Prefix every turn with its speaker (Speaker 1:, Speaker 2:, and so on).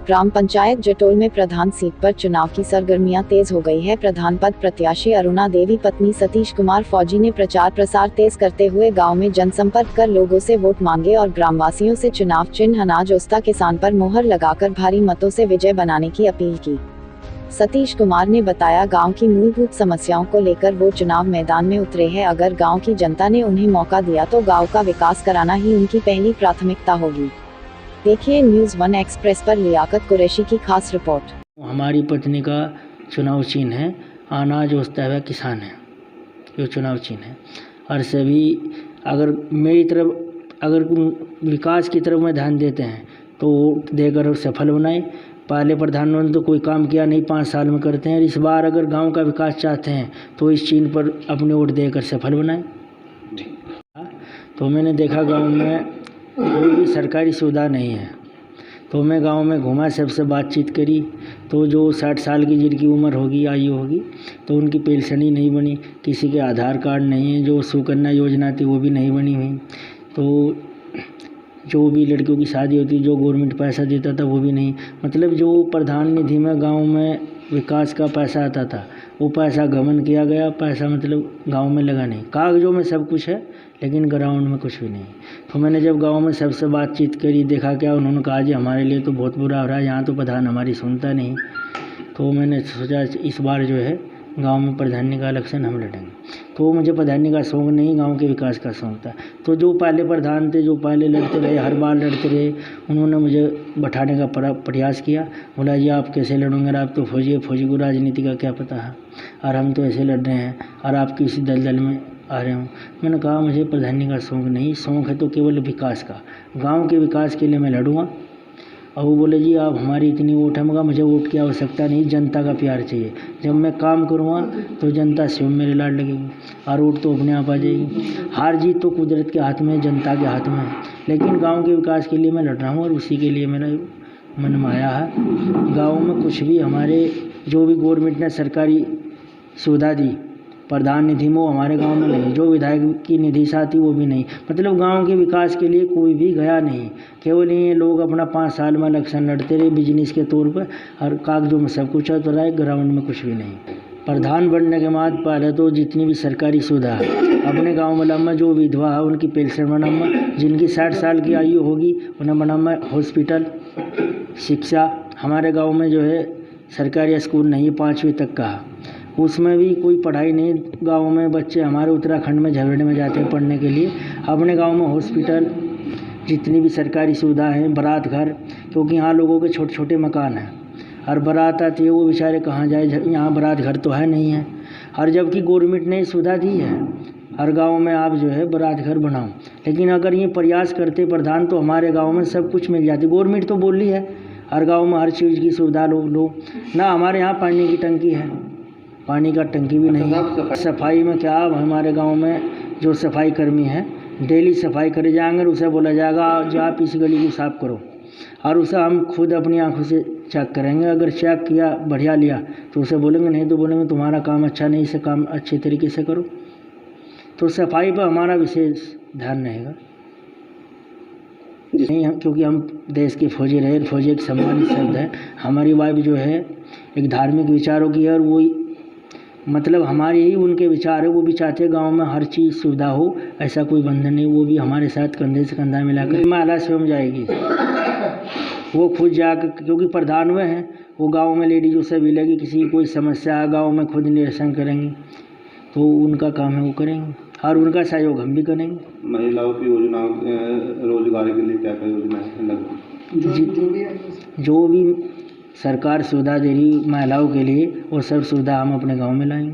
Speaker 1: ग्राम पंचायत जटोल में प्रधान सीट पर चुनाव की सरगर्मियां तेज हो गई है। प्रधान पद प्रत्याशी अरुणा देवी पत्नी सतीश कुमार फौजी ने प्रचार प्रसार तेज करते हुए गांव में जनसंपर्क कर लोगों से वोट मांगे और ग्रामवासियों से चुनाव चिन्ह अनाज ओस्ता किसान पर मोहर लगाकर भारी मतों से विजय बनाने की अपील की। सतीश कुमार ने बताया, गांव की मूलभूत समस्याओं को लेकर वो चुनाव मैदान में उतरे हैं। अगर गांव की जनता ने उन्हें मौका दिया तो गांव का विकास कराना ही उनकी पहली प्राथमिकता होगी। देखिए न्यूज़ 1 एक्सप्रेस पर लियाकत कुरैशी की खास रिपोर्ट।
Speaker 2: हमारी पत्नी का चुनाव चिन्ह है अनाज ओस्ता हुआ किसान है, ये चुनाव चिन्ह है। और सभी अगर मेरी तरफ अगर विकास की तरफ में ध्यान देते हैं तो वोट देकर सफल बनाए। पहले प्रधानमंत्री तो कोई काम किया नहीं, 5 साल में करते हैं। इस बार अगर गांव का विकास चाहते हैं तो इस चिन्ह पर अपने वोट देकर सफल बनाए। तो मैंने देखा गांव में कोई भी सरकारी सुविधा नहीं है, तो मैं गांव में घूमा, सबसे बातचीत करी। तो जो 60 साल की जिनकी उम्र होगी, आयु होगी, तो उनकी पेंशन ही नहीं बनी। किसी के आधार कार्ड नहीं है, जो सुकन्या योजना थी वो भी नहीं बनी हुई। तो जो भी लड़कियों की शादी होती, जो गवर्नमेंट पैसा देता था वो भी नहीं। मतलब जो प्रधान निधि में गांव में विकास का पैसा आता था वो पैसा गबन किया गया। पैसा मतलब गांव में लगा नहीं। कागजों में सब कुछ है लेकिन ग्राउंड में कुछ भी नहीं। तो मैंने जब गांव में सबसे बातचीत करी, देखा क्या, उन्होंने कहा जी हमारे लिए तो बहुत बुरा हो रहा है, यहाँ तो प्रधान हमारी सुनता नहीं। तो मैंने सोचा इस बार जो है गांव में प्रधानी का इलेक्शन हम लड़ेंगे। तो मुझे प्रधानी का शौक़ नहीं, गांव के विकास का शौक़ था। तो जो पहले प्रधान थे, जो पहले लड़ते रहे, हर बार लड़ते रहे, उन्होंने मुझे बैठाने का प्रयास किया। बोला जी आप कैसे लड़ोगे, आप तो फौजी है, फौजी को राजनीति का क्या पता है, और हम तो ऐसे लड़ रहे हैं और आप किसी दलदल में आ रहे हो। मैंने कहा मुझे प्रधानी का शौक़ नहीं, शौक़ है तो केवल विकास का, गाँव के विकास के लिए मैं लड़ूँगा। और वो बोले जी आप हमारी इतनी वोट है। मगर मुझे वोट की आवश्यकता नहीं, जनता का प्यार चाहिए। जब मैं काम करूँगा तो जनता स्वयं मेरे लाड लगेगी और वोट तो अपने आप आ जाएगी। हार जीत तो कुदरत के हाथ में, जनता के हाथ में है, लेकिन गांव के विकास के लिए मैं लड़ रहा हूँ और उसी के लिए मेरा मन में आया है। गाँव में कुछ भी हमारे जो भी गवर्नमेंट ने सरकारी सुविधा दी, प्रधान निधि में, वो हमारे गांव में नहीं। जो विधायक की निधि से आती वो भी नहीं। मतलब गांव के विकास के लिए कोई भी गया नहीं। केवल ये लोग अपना 5 साल में इलेक्शन लड़ते रहे बिजनेस के तौर पर, और कागजों में सब कुछ होता रहा है, ग्राउंड में कुछ भी नहीं। प्रधान बनने के बाद पहले तो जितनी भी सरकारी सुविधा है अपने गाँव में लम्बा, जो विधवा है उनकी पेंशन बनाऊँगा, जिनकी 60 साल की आयु होगी उन्हें बनाऊँगा हॉस्पिटल, शिक्षा। हमारे गाँव में जो है सरकारी स्कूल नहीं है, 5वीं तक का है, उसमें भी कोई पढ़ाई नहीं। गांव में बच्चे हमारे उत्तराखंड में झगड़े में जाते हैं पढ़ने के लिए। अपने गांव में हॉस्पिटल, जितनी भी सरकारी सुविधा हैं, बारात घर, क्योंकि यहाँ लोगों के छोटे छोटे मकान हैं और बारात आती है, वो बेचारे कहाँ जाए, यहाँ बारात घर तो है नहीं है। और जबकि गवर्नमेंट ने सुविधा दी है हर गाँव में आप जो है बारात घर बनाओ, लेकिन अगर ये प्रयास करते प्रधान तो हमारे गाँव में सब कुछ मिल जाती। गवर्नमेंट तो बोल रही है हर गाँव में हर चीज़ की सुविधा लो ना। हमारे यहाँ पानी की टंकी है, पानी का टंकी भी नहीं। सफाई में क्या, हमारे गांव में जो सफाई कर्मी हैं डेली सफाई करे जाएंगे, उसे बोला जाएगा जो आप इस गली को साफ़ करो, और उसे हम खुद अपनी आंखों से चेक करेंगे। अगर चेक किया, बढ़िया लिया, तो उसे बोलेंगे, नहीं तो बोलेंगे तुम्हारा काम अच्छा नहीं, इसे काम अच्छे तरीके से करो। तो सफाई पर हमारा विशेष ध्यान रहेगा नहीं, क्योंकि हम देश के फौजी रहे। फौजी एक सम्मानित शब्द है। हमारी वाइफ जो है एक धार्मिक विचारों की है, और वो मतलब हमारे ही उनके विचार है। वो भी चाहते हैं गांव में हर चीज़ सुविधा हो, ऐसा कोई बंधन नहीं। वो भी हमारे साथ कंधे से कंधा मिलाकर महिला स्वयं जाएगी, वो खुद जाकर, क्योंकि प्रधान वे हैं, वो गांव में लेडीजों से मिलेगी। किसी की कोई समस्या है गांव में, खुद निरसन करेंगी, तो उनका काम है वो करेंगे, और उनका सहयोग हम भी करेंगे।
Speaker 3: महिलाओं की योजना, रोजगार के लिए क्या क्या योजना है?
Speaker 2: जो भी सरकार सुविधा दे रही महिलाओं के लिए, वो सब सुविधा हम अपने गांव में लाएंगे।